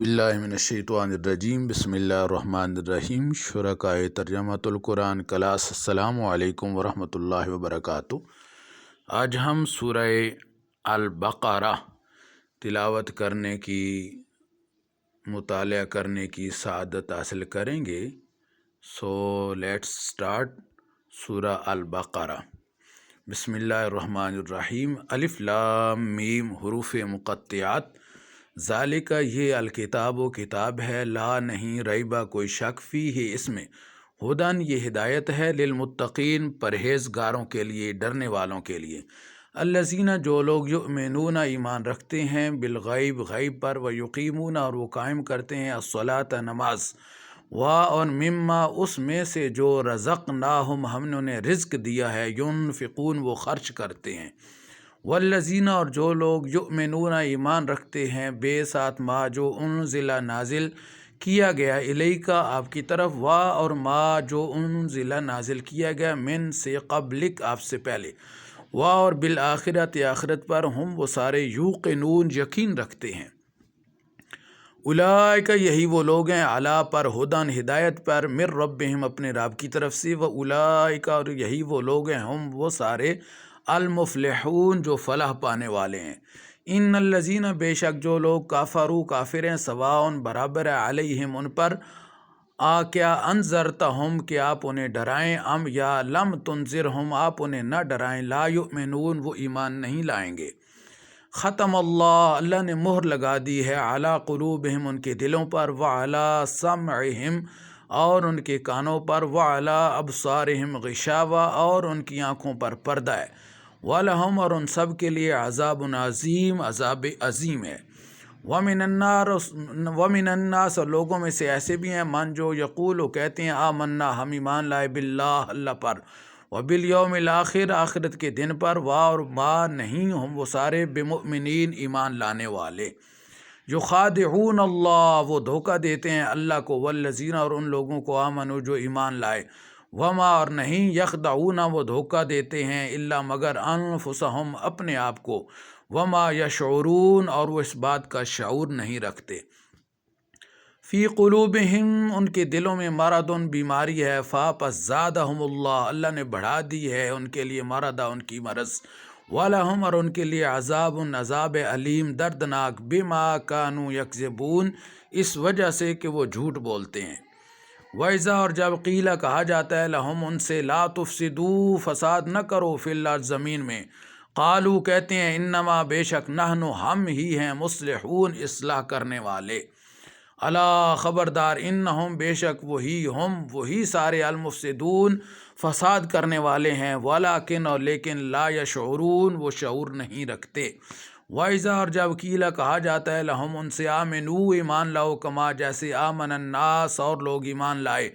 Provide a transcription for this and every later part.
باللہ من الشیطان الرجیم بسم اللہ الرحمن الرحیم شرکائے ترجمۃ القرآن کلاس السلام علیکم ورحمۃ اللہ وبرکاتہ۔ آج ہم سورہ البقرہ تلاوت کرنے کی مطالعہ کرنے کی سعادت حاصل کریں گے۔ سو لیٹس اسٹارٹ سورہ البقرہ۔ بسم اللہ الرحمن الرحیم۔ الف لام میم حروف مقطعات۔ ذالک یہ الکتاب و کتاب ہے، لا نہیں ریبہ کوئی شک فی ہے اس میں، ہدن یہ ہدایت ہے، للمتقین پرہیزگاروں کے لیے، ڈرنے والوں کے لیے، الذین جو لوگ یؤمنون ایمان رکھتے ہیں، بالغیب غیب پر، ویقیمون اور وہ قائم کرتے ہیں، الصلاۃ نماز، اور مما اس میں سے جو رزقناہم ہم نے انہیں رزق دیا ہے، ینفقون وہ خرچ کرتے ہیں، والذین اور جو لوگ یؤمنون ایمان رکھتے ہیں، بے ساتھ ما جو انزل نازل کیا گیا الیکا آپ کی طرف، اور ما جو انزل نازل کیا گیا من سے قبلک آپ سے پہلے، اور بالآخرت آخرت پر، ہم وہ سارے یوقنون یقین رکھتے ہیں، اولئک یہی وہ لوگ ہیں، علی پر، ہدن ہدایت پر، من ربہم اپنے رب کی طرف سے، واولئک اور یہی وہ لوگ ہیں، ہم وہ سارے، المفلحون جو فلاح پانے والے ہیں۔ ان الذین بے شک جو لوگ کافروا کافر ہیں، سواء برابر ہے، علیہم ان پر، کیا انذرتہم کہ آپ انہیں ڈرائیں، ام یا لم تنذرہم آپ انہیں نہ ڈرائیں، لا یؤمنون وہ ایمان نہیں لائیں گے۔ ختم اللہ نے مہر لگا دی ہے، علی قلوبہم ان کے دلوں پر، وعلی سمعہم اور ان کے کانوں پر، وعلی ابصارہم غشاوہ اور ان کی آنکھوں پر پردہ ہے، وَلَهُمْ اور ان سب کے لیے، عذاب عظیم عذاب عظیم ہے۔ وَمِنَ النَّاسِ اور لوگوں میں سے ایسے بھی ہیں، من جو یقول وہ کہتے ہیں، آمنا ہم ایمان لائے، باللہ اللہ پر، وبالیوم الآخر آخرت کے دن پر، اور ما نہیں ہم وہ سارے بمؤمنین ایمان لانے والے، یخادعون اللہ وہ دھوکہ دیتے ہیں اللہ کو، والذین اور ان لوگوں کو، آمنوا جو ایمان لائے، وما اور نہیں، یخدعون وہ دھوکہ دیتے ہیں، الا مگر، انفسہم اپنے آپ کو، وما یشعرون اور وہ اس بات کا شعور نہیں رکھتے۔ فی قلوبہم ان کے دلوں میں، مرض بیماری ہے، پس زادہم اللہ نے بڑھا دی ہے ان کے لیے، مرضا ان کی مرض، وَلَهُمْ اور ان کے لیے، عذاب عذاب علیم دردناک، بما کانوا یکذبون اس وجہ سے کہ وہ جھوٹ بولتے ہیں۔ وَإِذَا اور جب قیل کہا جاتا ہے، لہم ان سے، لا تفسدوا فساد نہ کرو، فی الارض زمین میں، قالوا کہتے ہیں، انما بے شک، نحن ہم ہی ہیں، مصلحون اصلاح کرنے والے، الا خبردار، انہم بے شک وہی سارے، المفسدون فساد کرنے والے ہیں، ولیکن اور لیکن، لا یشعرون وہ شعور نہیں رکھتے۔ وَإِذَا اور جب قیل کہا جاتا ہے، لہم ان سے، آمنوا ایمان لاؤ، کما جیسے، آمن الناس اور لوگ ایمان لائے،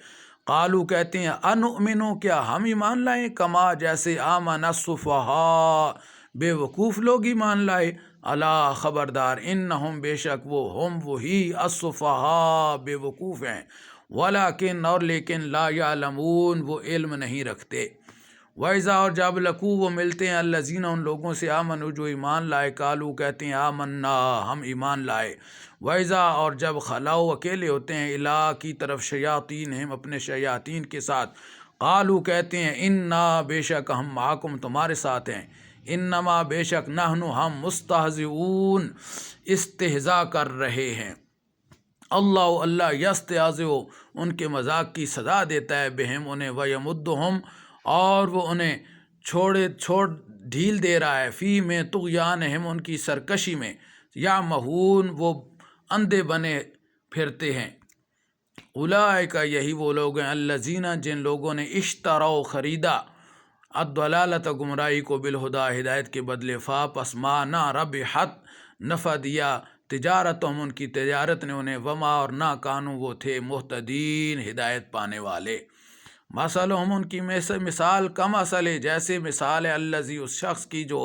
قالوا کہتے ہیں، انؤمنو کیا ہم ایمان لائیں، کما جیسے، آمن السفہاء بے وقوف لوگ ایمان لائے، الا خبردار، انہم بے شک ہم وہی، السفہاء بے وقوف ہیں، ولیکن اور لیکن، لا یعلمون وہ علم نہیں رکھتے۔ وَإِذَا اور جب لقوا وہ ملتے ہیں، الذین ان لوگوں سے، آمنوا جو ایمان لائے، قالوا کہتے ہیں، آمنا ہم ایمان لائے۔ وَإِذَا اور جب خلاؤ اکیلے ہوتے ہیں، الی کی طرف، شیاطینہم اپنے شیاطین کے ساتھ، قالوا کہتے ہیں، انا بے شک ہم، معکم تمہارے ساتھ ہیں، انما بے شک، نحن ہم، مستہزئون استہزاء کر رہے ہیں، اللہ یستہزئ ان کے مذاق کی سزا دیتا ہے، بہم انہیں، ویمدہم اور وہ انہیں چھوڑ ڈھیل دے رہا ہے، فی میں طغیانہم ان کی سرکشی میں، یعمہون وہ اندھے بنے پھرتے ہیں۔ اولئک یہی وہ لوگ ہیں، الذین جن لوگوں نے، اشتروا خریدا، الضلالۃ گمراہی کو، بالہدی ہدایت کے بدلے، پس ما نہ، ربحت نفع دیا، تجارتہم ان کی تجارت نے انہیں، وما اور نہ، کانوا وہ تھے، مہتدین ہدایت پانے والے۔ مثلہم ان کی مثال، کمثل جیسے مثال ہے، الذی اس شخص کی جو،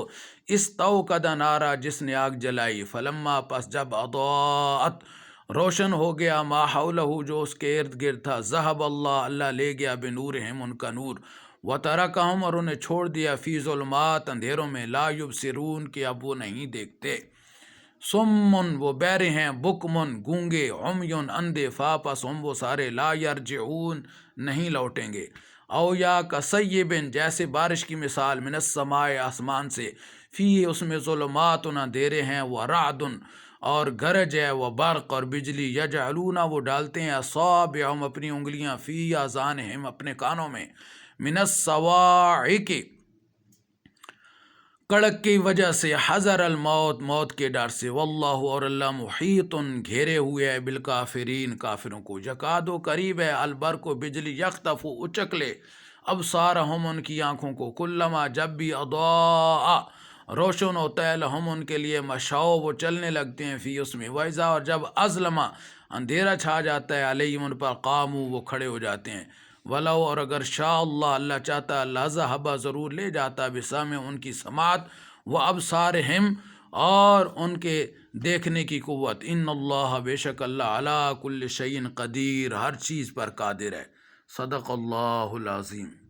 استوقد نارا جس نے آگ جلائی، فلما پس جب، اضاءت روشن ہو گیا، ما حولہ جو اس کے ارد گرد تھا، ذہب اللہ لے گیا، بنورہم ان کا نور، وترکہم اور انہیں چھوڑ دیا، فی ظلمات اندھیروں میں، لا یبصرون کہ اب وہ نہیں دیکھتے۔ سمن وہ بہرے ہیں، بکمن گونگے، عمیون اندھے، فاپس ہم وہ سارے لا یرجعون نہیں لوٹیں گے۔ او یا کسیبن جیسے بارش کی مثال، من السماء آسمان سے، فی اس میں ظلمات اندھیرے ہیں، وہ رعدن اور گرج ہے، وہ برق اور بجلی، یجعلون وہ ڈالتے ہیں، اصابعہم اپنی انگلیاں، فی آذانہم اپنے کانوں میں، من الصواعق کڑک کی وجہ سے، حذر الموت موت کے ڈر سے، واللہ اور اللہ محیط گھیرے ہوئے ہے بالکافرین کافروں کو، یکاد و قریب ہے، البرق و بجلی، یخطف اچک لے، ابصارہم ان کی آنکھوں کو، کلما جب بھی اضاء روشن ہوتا ہے، لہم ان کے لیے، مشاؤ وہ چلنے لگتے ہیں، فی اس میں، وَإِذَا اور جب اظلما اندھیرا چھا جاتا ہے، علیہم ان پر، قاموا وہ کھڑے ہو جاتے ہیں، ولو اور اگر شاء اللہ اللہ چاہتا، لذہب ضرور لے جاتا، بسمع ان کی سماعت، و ابصارہم اور ان کے دیکھنے کی قوت، ان اللہ بے شک اللہ علی کل شیء قدیر ہر چیز پر قادر ہے۔ صدق اللہ العظیم۔